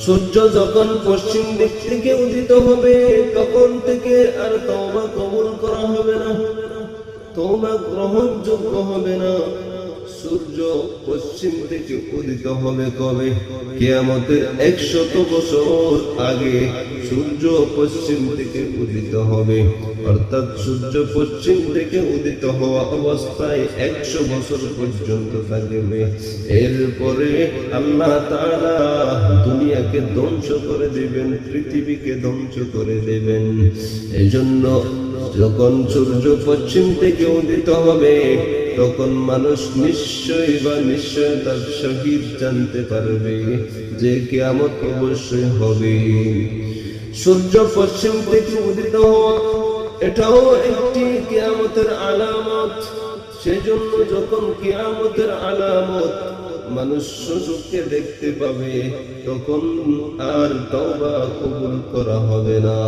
সূর্য যখন পশ্চিম দিক থেকে উদিত হবে তখন থেকে আর তওবা কবুল করা হবে না, তওবা গ্রহণযোগ্য হবে না। সূর্য পশ্চিম থেকে উদিত হবে কবে? কিয়ামতের 100 বছর আগে সূর্য পশ্চিম থেকে উদিত হবে। অর্থাৎ সূর্য পশ্চিম থেকে উদিত হওয়া অবস্থায় 100 বছর পর্যন্ত থাকবে। এরপরে আল্লাহ তাআলা দুনিয়াকে ধ্বংস করে দিবেন, পৃথিবীকে ধ্বংস করে দিবেন। এজন্য যখন সূর্য পশ্চিম থেকে উদিত হবে তখন মানুষ নিশ্চয় তার শহীদ জানতে পারবে যে কিয়ামত অবশ্যই হবে। সূর্য পশ্চিম থেকে উদিত হওয়া এটাও একটি কিয়ামতের আলামত। সেজন্য যখন কিয়ামতের আলামত মানুষ চোখে দেখতে পাবে তখন আর তওবা কবুল করা হবে না।